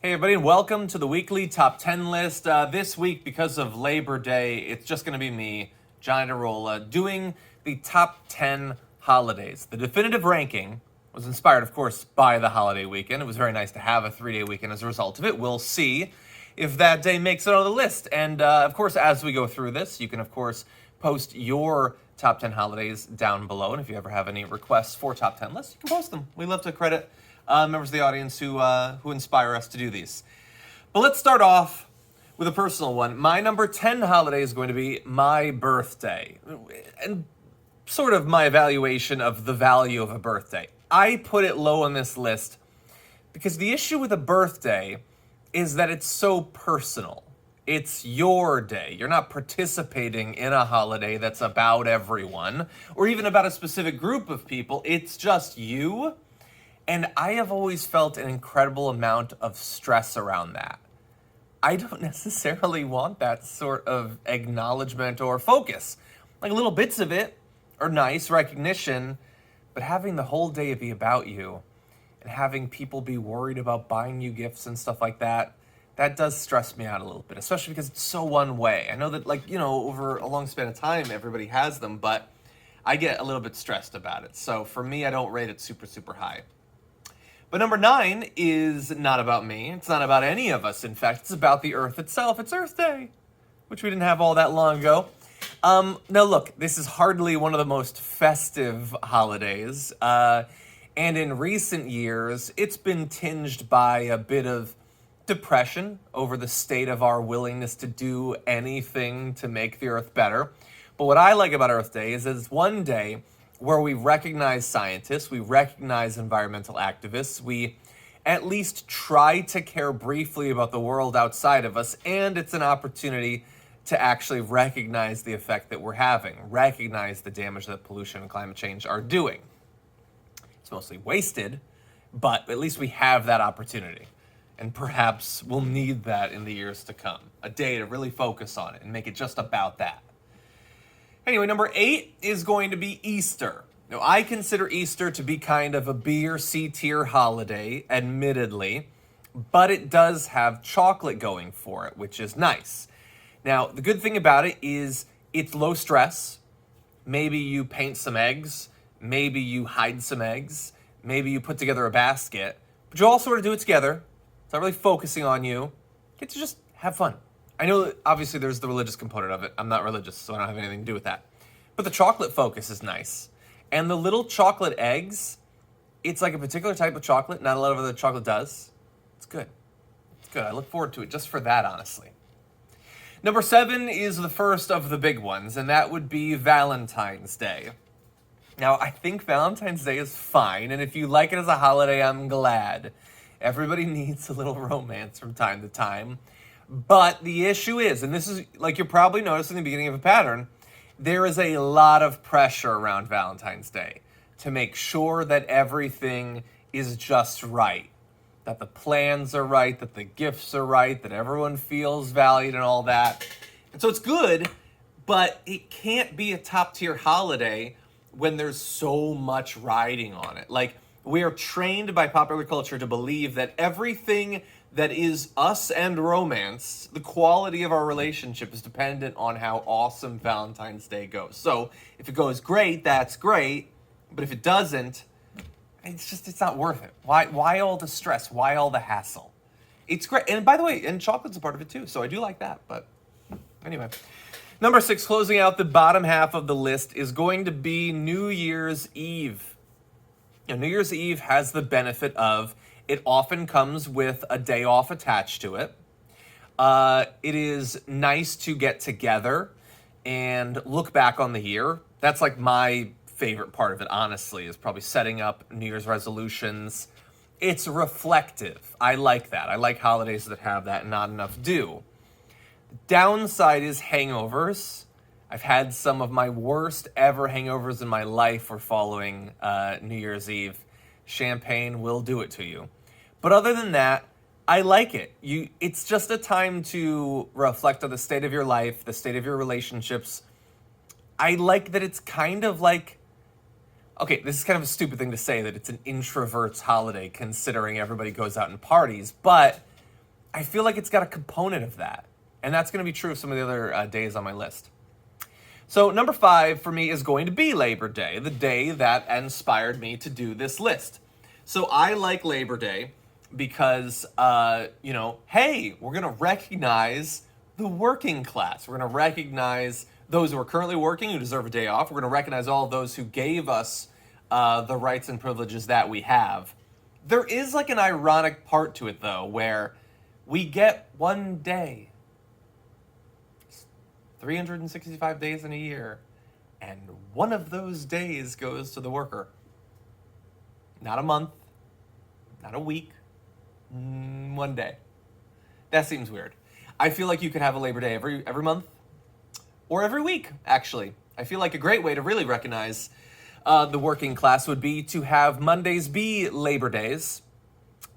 Hey everybody, and welcome to the weekly top 10 list. This week, because of Labor Day, it's just going to be me, Iadarola, doing the top 10 holidays. The definitive ranking was inspired, of course, by the holiday weekend. It was very nice to have a 3-day weekend as a result of it. We'll see if that day makes it on the list. And of course, as we go through this, you can, of course, post your top 10 holidays down below. And if you ever have any requests for top 10 lists, you can post them. We love to credit members of the audience who inspire us to do these. But let's start off with a personal one. My number 10 holiday is going to be my birthday. And sort of my evaluation of the value of a birthday. I put it low on this list because the issue with a birthday is that it's so personal. It's your day. You're not participating in a holiday that's about everyone or even about a specific group of people. It's just you. And I have always felt an incredible amount of stress around that. I don't necessarily want that sort of acknowledgement or focus. Like little bits of it are nice, recognition, but having the whole day be about you and having people be worried about buying you gifts and stuff like that, that does stress me out a little bit, especially because it's so one way. I know that, over a long span of time, everybody has them, but I get a little bit stressed about it. So for me, I don't rate it super, super high. But number 9 is not about me. It's not about any of us. In fact, it's about the Earth itself. It's Earth Day, which we didn't have all that long ago. Now, look, this is hardly one of the most festive holidays. And in recent years, it's been tinged by a bit of depression over the state of our willingness to do anything to make the Earth better. But what I like about Earth Day is it's one day where we recognize scientists, we recognize environmental activists, we at least try to care briefly about the world outside of us, and it's an opportunity to actually recognize the effect that we're having, recognize the damage that pollution and climate change are doing. It's mostly wasted, but at least we have that opportunity. And perhaps we'll need that in the years to come. A day to really focus on it and make it just about that. Anyway, number 8 is going to be Easter. Now, I consider Easter to be kind of a B or C tier holiday, admittedly, but it does have chocolate going for it, which is nice. Now, the good thing about it is it's low stress. Maybe you paint some eggs. Maybe you hide some eggs. Maybe you put together a basket. But you all sort of do it together. It's not really focusing on you. You get to just have fun. I know that obviously there's the religious component of it. I'm not religious, so I don't have anything to do with that. But the chocolate focus is nice. And the little chocolate eggs, it's like a particular type of chocolate. Not a lot of other chocolate does. It's good. It's good. I look forward to it just for that, honestly. Number 7 is the first of the big ones, and that would be Valentine's Day. Now, I think Valentine's Day is fine, and if you like it as a holiday, I'm glad. Everybody needs a little romance from time to time. But the issue is, and this is, like you're probably noticing the beginning of a pattern, there is a lot of pressure around Valentine's Day to make sure that everything is just right. That the plans are right, that the gifts are right, that everyone feels valued and all that. And so it's good, but it can't be a top tier holiday when there's so much riding on it. Like, we are trained by popular culture to believe that everything that is us and romance, the quality of our relationship is dependent on how awesome Valentine's Day goes. So if it goes great, that's great. But if it doesn't, it's not worth it. Why all the stress? Why all the hassle? It's great. And by the way, and chocolate's a part of it too. So I do like that. But anyway. Number 6, closing out the bottom half of the list, is going to be New Year's Eve. Now, New Year's Eve has the benefit of it often comes with a day off attached to it. It is nice to get together and look back on the year. That's like my favorite part of it, honestly, is probably setting up New Year's resolutions. It's reflective. I like that. I like holidays that have that, and not enough do. The downside is hangovers. I've had some of my worst ever hangovers in my life for following New Year's Eve. Champagne will do it to you. But other than that, I like it. It's just a time to reflect on the state of your life, the state of your relationships. I like that it's kind of like, okay, this is kind of a stupid thing to say, that it's an introvert's holiday considering everybody goes out and parties, but I feel like it's got a component of that. And that's going to be true of some of the other days on my list. So number 5 for me is going to be Labor Day, the day that inspired me to do this list. So I like Labor Day because, hey, we're going to recognize the working class. We're going to recognize those who are currently working who deserve a day off. We're going to recognize all of those who gave us the rights and privileges that we have. There is like an ironic part to it, though, where we get one day. 365 days in a year, and one of those days goes to the worker. Not a month, not a week, one day. That seems weird. I feel like you could have a Labor Day every month, or every week, actually. I feel like a great way to really recognize the working class would be to have Mondays be Labor Days,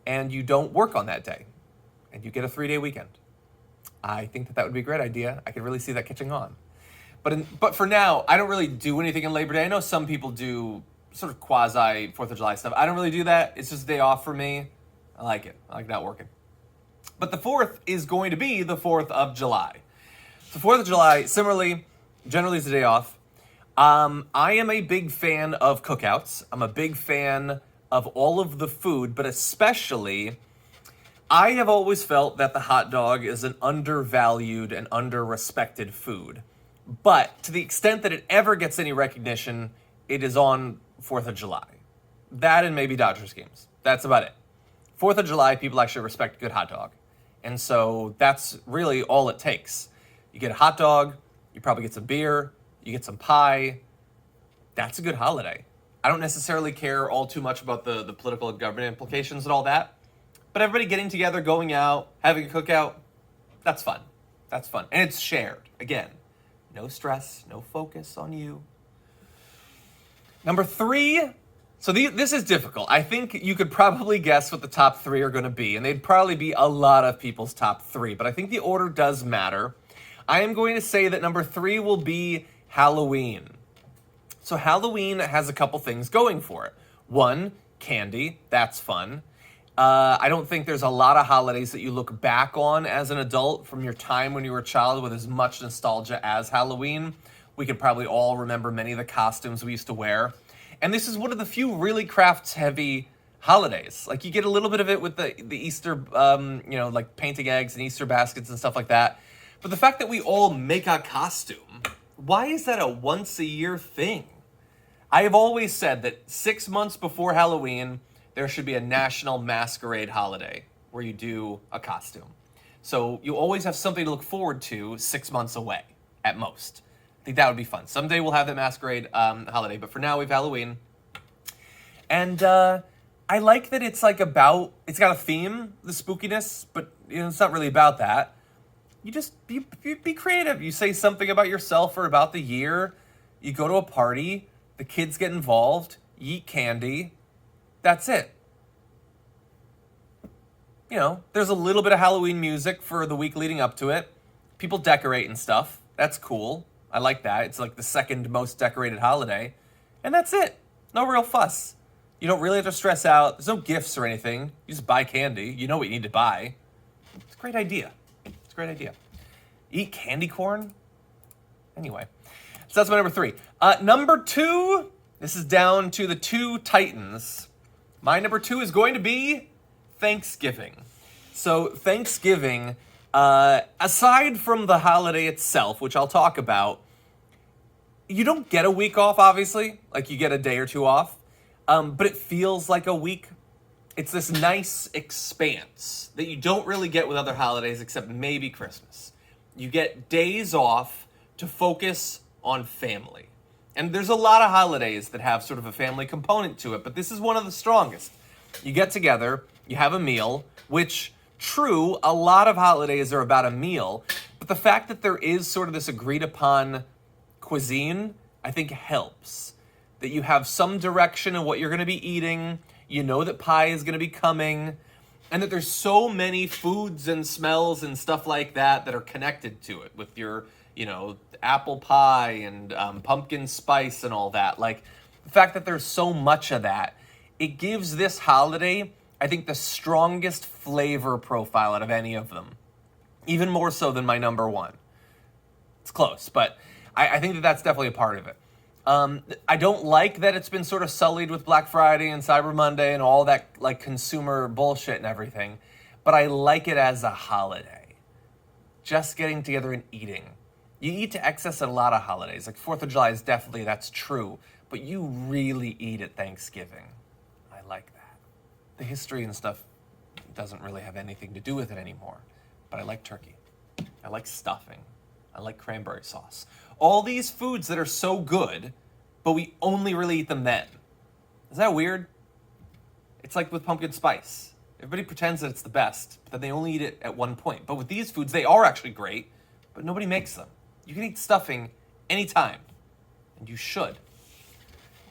and you don't work on that day, and you get a 3-day weekend. I think that would be a great idea. I could really see that catching on. But for now, I don't really do anything in Labor Day. I know some people do sort of quasi 4th of July stuff. I don't really do that. It's just a day off for me. I like it. I like not working. But the 4th is going to be the 4th of July. The 4th of July, similarly, generally is a day off. I am a big fan of cookouts. I'm a big fan of all of the food, but especially, I have always felt that the hot dog is an undervalued and under-respected food. But to the extent that it ever gets any recognition, it is on 4th of July. That and maybe Dodgers games. That's about it. 4th of July, people actually respect a good hot dog. And so that's really all it takes. You get a hot dog, you probably get some beer, you get some pie. That's a good holiday. I don't necessarily care all too much about the political and government implications and all that. But everybody getting together, going out, having a cookout, that's fun. That's fun. And it's shared. Again, no stress, no focus on you. Number 3. So this is difficult. I think you could probably guess what the top 3 are going to be. And they'd probably be a lot of people's top 3. But I think the order does matter. I am going to say that number 3 will be Halloween. So Halloween has a couple things going for it. 1, candy. That's fun. I don't think there's a lot of holidays that you look back on as an adult from your time when you were a child with as much nostalgia as Halloween. We could probably all remember many of the costumes we used to wear. And this is one of the few really crafts-heavy holidays. Like, you get a little bit of it with the Easter, like painting eggs and Easter baskets and stuff like that. But the fact that we all make a costume, why is that a once-a-year thing? I have always said that 6 months before Halloween, there should be a national masquerade holiday where you do a costume. So you always have something to look forward to 6 months away, at most. I think that would be fun. Someday we'll have that masquerade holiday, but for now we have Halloween. And I like that it's like it's got a theme, the spookiness, but it's not really about that. You just be creative. You say something about yourself or about the year. You go to a party, the kids get involved, you eat candy. That's it. There's a little bit of Halloween music for the week leading up to it. People decorate and stuff. That's cool. I like that. It's like the second most decorated holiday. And that's it. No real fuss. You don't really have to stress out. There's no gifts or anything. You just buy candy. You know what you need to buy. It's a great idea. It's a great idea. Eat candy corn? Anyway. So that's my number 3. Number 2, this is down to the 2 titans. My number 2 is going to be Thanksgiving. So Thanksgiving, aside from the holiday itself, which I'll talk about, you don't get a week off, obviously. Like, you get a day or 2 off. But it feels like a week. It's this nice expanse that you don't really get with other holidays except maybe Christmas. You get days off to focus on family. And there's a lot of holidays that have sort of a family component to it, but this is one of the strongest. You get together, you have a meal, which, true, a lot of holidays are about a meal, but the fact that there is sort of this agreed upon cuisine, I think helps. That you have some direction in what you're going to be eating, you know that pie is going to be coming, and that there's so many foods and smells and stuff like that that are connected to it with your, apple pie and pumpkin spice and all that. Like, the fact that there's so much of that, it gives this holiday I think the strongest flavor profile out of any of them, even more so than my number one. It's close, but I think that that's definitely a part of it. I don't like that it's been sort of sullied with Black Friday and Cyber Monday and all that like consumer bullshit and everything, but I like it as a holiday. Just getting together and eating. You eat to excess at a lot of holidays. Like 4th of July is definitely, that's true, but you really eat at Thanksgiving. I like that. The history and stuff doesn't really have anything to do with it anymore, but I like turkey. I like stuffing. I like cranberry sauce. All these foods that are so good, but we only really eat them then. Is that weird? It's like with pumpkin spice. Everybody pretends that it's the best, but then they only eat it at one point. But with these foods, they are actually great, but nobody makes them. You can eat stuffing anytime, and you should.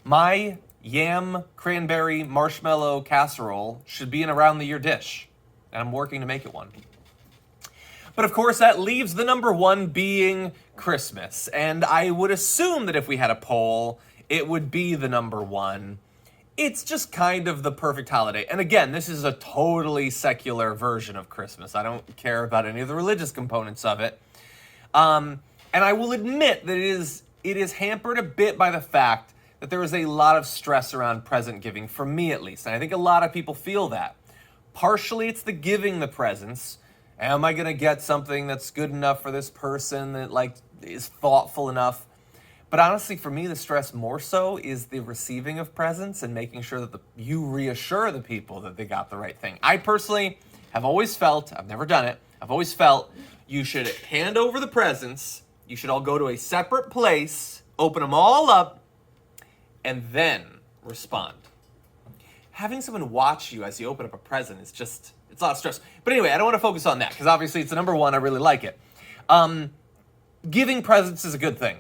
My yam, cranberry, marshmallow casserole should be an around-the-year dish, and I'm working to make it one. But of course, that leaves the number one being Christmas. And I would assume that if we had a poll, it would be the number one. It's just kind of the perfect holiday. And again, this is a totally secular version of Christmas. I don't care about any of the religious components of it. And I will admit that it is hampered a bit by the fact that there is a lot of stress around present giving, for me at least. And I think a lot of people feel that. Partially, it's the giving the presents. Am I going to get something that's good enough for this person that like is thoughtful enough? But honestly, for me, the stress more so is the receiving of presents and making sure that you reassure the people that they got the right thing. I personally have always felt, I've never done it, I've always felt you should hand over the presents, you should all go to a separate place, open them all up, and then respond. Having someone watch you as you open up a present is just, it's a lot of stress. But anyway, I don't want to focus on that because obviously it's the number one. I really like it. Giving presents is a good thing.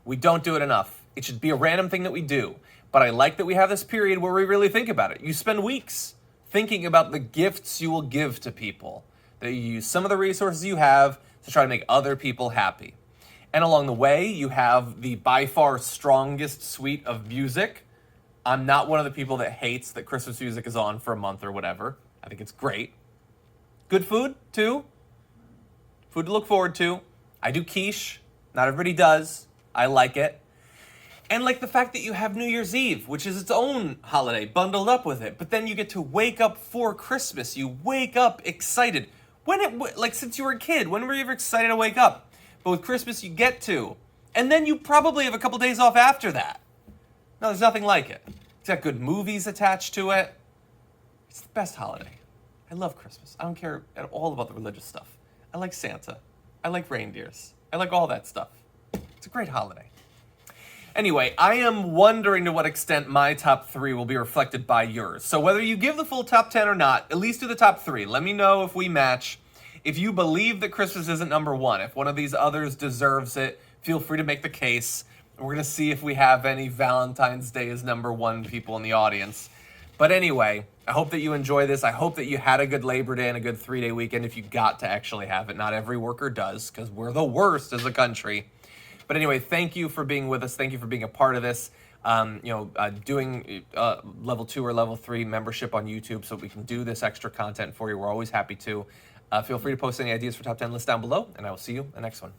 We don't do it enough. It should be a random thing that we do. But I like that we have this period where we really think about it. You spend weeks thinking about the gifts you will give to people. That you use some of the resources you have to try to make other people happy. And along the way, you have the by far strongest suite of music. I'm not one of the people that hates that Christmas music is on for a month or whatever. I think it's great. Good food, too. Food to look forward to. I do quiche. Not everybody does. I like it. And like the fact that you have New Year's Eve, which is its own holiday, bundled up with it. But then you get to wake up for Christmas. You wake up excited. Since you were a kid, when were you ever excited to wake up? But with Christmas, you get to. And then you probably have a couple days off after that. No, there's nothing like it. It's got good movies attached to it. It's the best holiday. I love Christmas. I don't care at all about the religious stuff. I like Santa. I like reindeers. I like all that stuff. It's a great holiday. Anyway, I am wondering to what extent my top 3 will be reflected by yours. So whether you give the full top 10 or not, at least do the top 3. Let me know if we match. If you believe that Christmas isn't number one, if one of these others deserves it, feel free to make the case. We're going to see if we have any Valentine's Day as number one people in the audience. But anyway, I hope that you enjoy this. I hope that you had a good Labor Day and a good 3-day weekend if you got to actually have it. Not every worker does, because we're the worst as a country. But anyway, thank you for being with us. Thank you for being a part of this. Doing level 2 or level 3 membership on YouTube so we can do this extra content for you. We're always happy to. Feel free to post any ideas for top 10 lists down below, and I will see you in the next one.